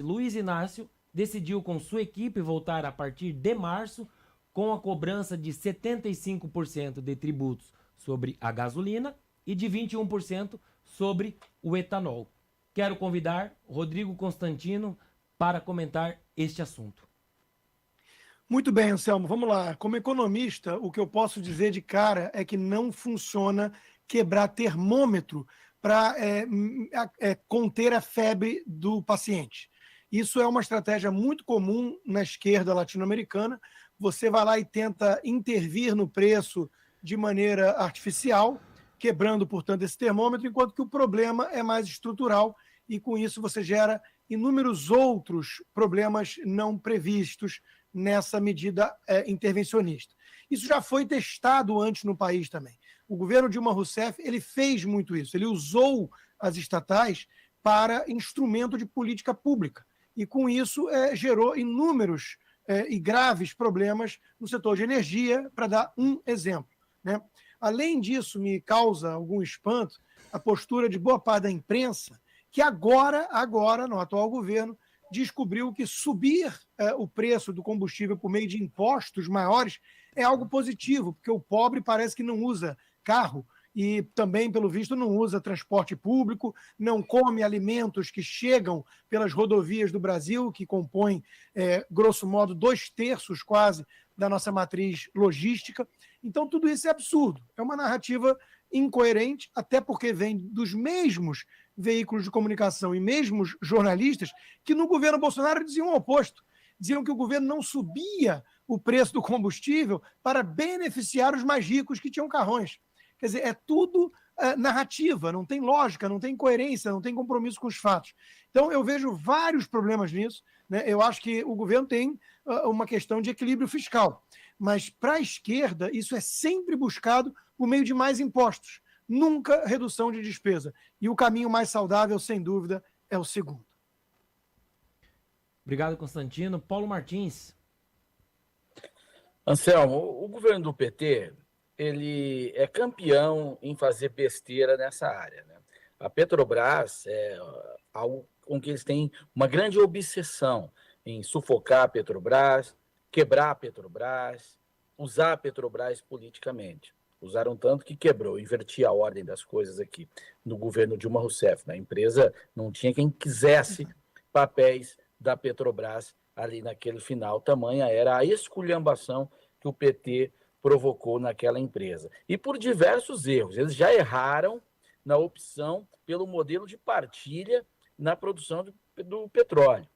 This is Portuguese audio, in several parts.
Luiz Inácio decidiu com sua equipe voltar a partir de março com a cobrança de 75% de tributos sobre a gasolina e de 21% sobre o etanol. Quero convidar Rodrigo Constantino para comentar este assunto. Muito bem, Anselmo, vamos lá. Como economista, o que eu posso dizer de cara é que não funciona quebrar termômetro para conter a febre do paciente. Isso é uma estratégia muito comum na esquerda latino-americana. Você vai lá e tenta intervir no preço de maneira artificial, quebrando, portanto, esse termômetro, enquanto que o problema é mais estrutural e, com isso, você gera inúmeros outros problemas não previstos nessa medida intervencionista. Isso já foi testado antes no país também. O governo Dilma Rousseff ele fez muito isso, ele usou as estatais para instrumento de política pública e com isso gerou inúmeros e graves problemas no setor de energia, para dar um exemplo, né? Além disso, me causa algum espanto a postura de boa parte da imprensa que agora, no atual governo, descobriu que subir o preço do combustível por meio de impostos maiores é algo positivo, porque o pobre parece que não usa carro e também, pelo visto, não usa transporte público, não come alimentos que chegam pelas rodovias do Brasil, que compõem, grosso modo, 2/3 quase da nossa matriz logística. Então, tudo isso é absurdo. É uma narrativa incoerente, até porque vem dos mesmos veículos de comunicação e mesmos jornalistas que no governo Bolsonaro diziam o oposto. Diziam que o governo não subia o preço do combustível para beneficiar os mais ricos que tinham carrões. Quer dizer, é tudo narrativa, não tem lógica, não tem coerência, não tem compromisso com os fatos. Então, eu vejo vários problemas nisso, né? Eu acho que o governo tem uma questão de equilíbrio fiscal, mas para a esquerda isso é sempre buscado por meio de mais impostos, nunca redução de despesa. E o caminho mais saudável, sem dúvida, é o segundo. Obrigado, Constantino. Paulo Martins. Anselmo, o governo do PT, ele é campeão em fazer besteira nessa área, né? A Petrobras é algo com que eles têm uma grande obsessão em sufocar a Petrobras, quebrar a Petrobras, usar a Petrobras politicamente. Usaram tanto que quebrou, inverti a ordem das coisas aqui no governo Dilma Rousseff. Na empresa não tinha quem quisesse papéis da Petrobras ali naquele final. Tamanha era a esculhambação que o PT provocou naquela empresa. E por diversos erros. Eles já erraram na opção pelo modelo de partilha na produção do petróleo.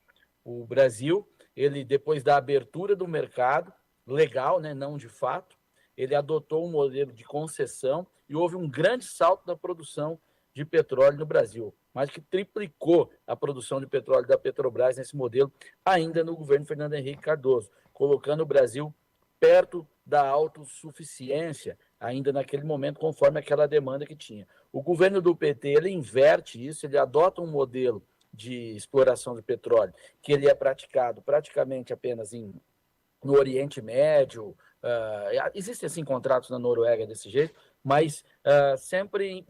O Brasil, ele depois da abertura do mercado, legal, né, não de fato, ele adotou um modelo de concessão e houve um grande salto da produção de petróleo no Brasil, mais que triplicou a produção de petróleo da Petrobras nesse modelo, ainda no governo Fernando Henrique Cardoso, colocando o Brasil perto da autossuficiência, ainda naquele momento, conforme aquela demanda que tinha. O governo do PT, ele inverte isso, ele adota um modelo de exploração de petróleo, que ele é praticado praticamente apenas no Oriente Médio, existem assim contratos na Noruega desse jeito, mas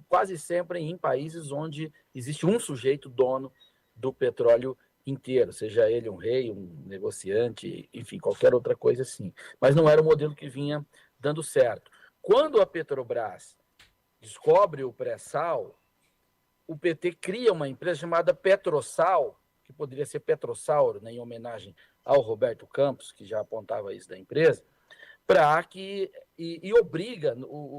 quase sempre em países onde existe um sujeito dono do petróleo inteiro, seja ele um rei, um negociante, enfim, qualquer outra coisa assim. Mas não era o modelo que vinha dando certo. Quando a Petrobras descobre o pré-sal, o PT cria uma empresa chamada Petrosal, que poderia ser Petrossauro, né, em homenagem ao Roberto Campos, que já apontava isso da empresa, para que obriga,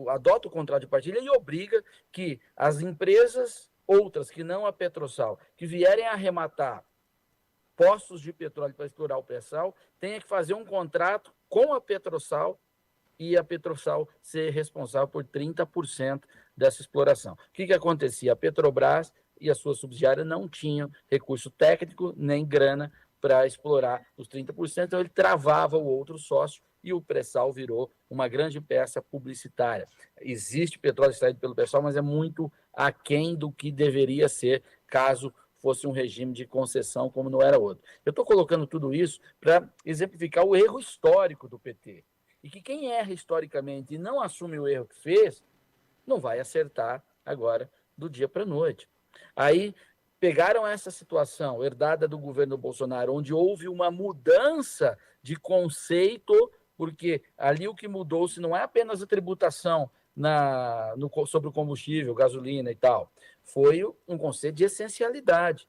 adota o contrato de partilha e obriga que as empresas outras que não a Petrosal, que vierem arrematar poços de petróleo para explorar o pré-sal, tenha que fazer um contrato com a Petrosal e a Petrosal ser responsável por 30% dessa exploração. O que acontecia? A Petrobras e a sua subsidiária não tinham recurso técnico nem grana para explorar os 30%, então ele travava o outro sócio e o pré-sal virou uma grande peça publicitária. Existe petróleo extraído pelo pré-sal, mas é muito aquém do que deveria ser caso fosse um regime de concessão como não era outro. Eu estou colocando tudo isso para exemplificar o erro histórico do PT. E que quem erra historicamente e não assume o erro que fez, não vai acertar agora do dia para a noite. Aí pegaram essa situação herdada do governo Bolsonaro, onde houve uma mudança de conceito, porque ali o que mudou-se não é apenas a tributação sobre o combustível, gasolina e tal, foi um conceito de essencialidade.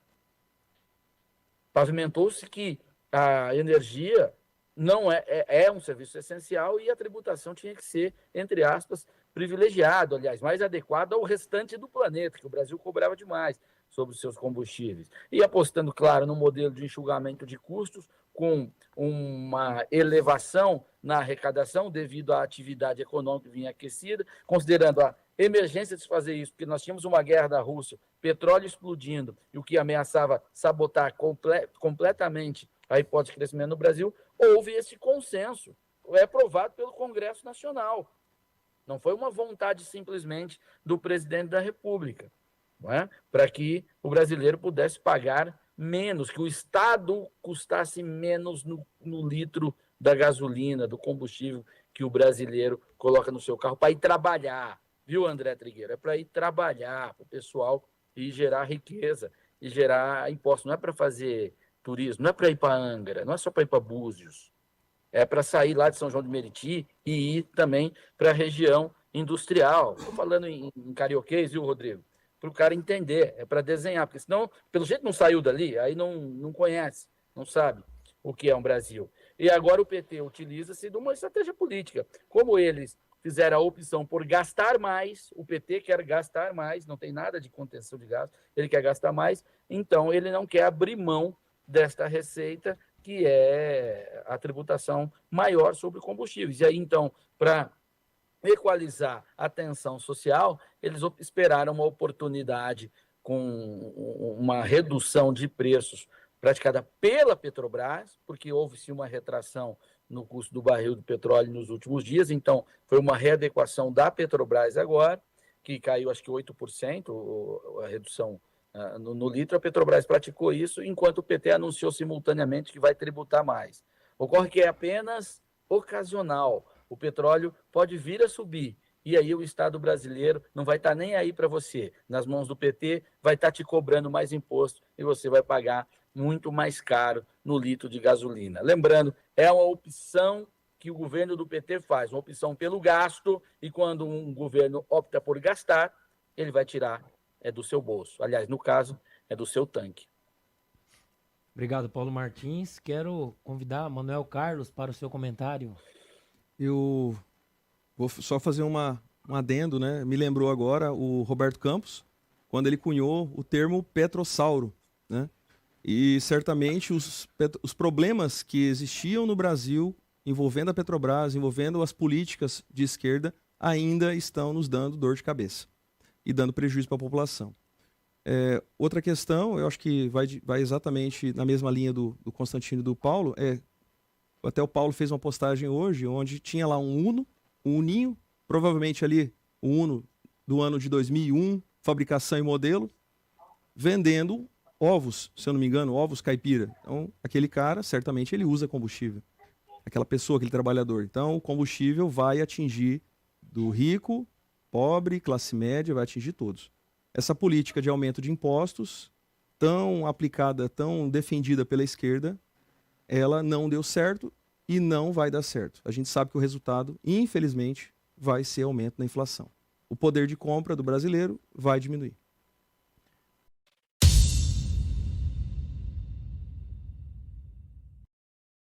Pavimentou-se que a energia não é um serviço essencial e a tributação tinha que ser, entre aspas, privilegiado, aliás, mais adequado ao restante do planeta, que o Brasil cobrava demais sobre os seus combustíveis. E apostando, claro, no modelo de enxugamento de custos, com uma elevação na arrecadação devido à atividade econômica que vinha aquecida, considerando a emergência de se fazer isso, porque nós tínhamos uma guerra da Rússia, petróleo explodindo, e o que ameaçava sabotar completamente a hipótese de crescimento no Brasil, houve esse consenso, aprovado pelo Congresso Nacional. Não foi uma vontade simplesmente do presidente da República, não é? Para que o brasileiro pudesse pagar menos, que o Estado custasse menos no litro da gasolina, do combustível que o brasileiro coloca no seu carro para ir trabalhar, viu, André Trigueiro? É para ir trabalhar, para o pessoal ir gerar riqueza e gerar impostos. Não é para fazer turismo, não é para ir para Angra, não é só para ir para Búzios. É para sair lá de São João de Meriti e ir também para a região industrial. Estou falando em carioquês, viu, Rodrigo? Para o cara entender, é para desenhar, porque senão, pelo jeito não saiu dali, aí não conhece, não sabe o que é um Brasil. E agora o PT utiliza-se de uma estratégia política. Como eles fizeram a opção por gastar mais, o PT quer gastar mais, não tem nada de contenção de gasto, ele quer gastar mais, então ele não quer abrir mão desta receita, que é a tributação maior sobre combustíveis. E aí, então, para equalizar a tensão social, eles esperaram uma oportunidade com uma redução de preços praticada pela Petrobras, porque houve-se uma retração no custo do barril do petróleo nos últimos dias, então foi uma readequação da Petrobras agora, que caiu acho que 8% a redução no litro. A Petrobras praticou isso, enquanto o PT anunciou simultaneamente que vai tributar mais. Ocorre que é apenas ocasional. O petróleo pode vir a subir, e aí o Estado brasileiro não vai estar nem aí para você. Nas mãos do PT, vai estar te cobrando mais imposto e você vai pagar muito mais caro no litro de gasolina. Lembrando, é uma opção que o governo do PT faz, uma opção pelo gasto, e quando um governo opta por gastar, ele vai tirar do seu bolso. Aliás, no caso, é do seu tanque. Obrigado, Paulo Martins. Quero convidar Manuel Carlos para o seu comentário. Eu vou só fazer um adendo, né? Me lembrou agora o Roberto Campos, quando ele cunhou o termo petrossauro, né? E certamente os problemas que existiam no Brasil, envolvendo a Petrobras, envolvendo as políticas de esquerda, ainda estão nos dando dor de cabeça e dando prejuízo para a população. Outra questão, eu acho que vai exatamente na mesma linha do Constantino e do Paulo, até o Paulo fez uma postagem hoje, onde tinha lá um Uno, um Uninho, provavelmente ali o Uno do ano de 2001, fabricação e modelo, vendendo ovos, se eu não me engano, ovos caipira. Então, aquele cara, certamente, ele usa combustível. Aquela pessoa, aquele trabalhador. Então, o combustível vai atingir do rico, pobre, classe média, vai atingir todos. Essa política de aumento de impostos, tão aplicada, tão defendida pela esquerda, ela não deu certo e não vai dar certo. A gente sabe que o resultado, infelizmente, vai ser aumento da inflação. O poder de compra do brasileiro vai diminuir.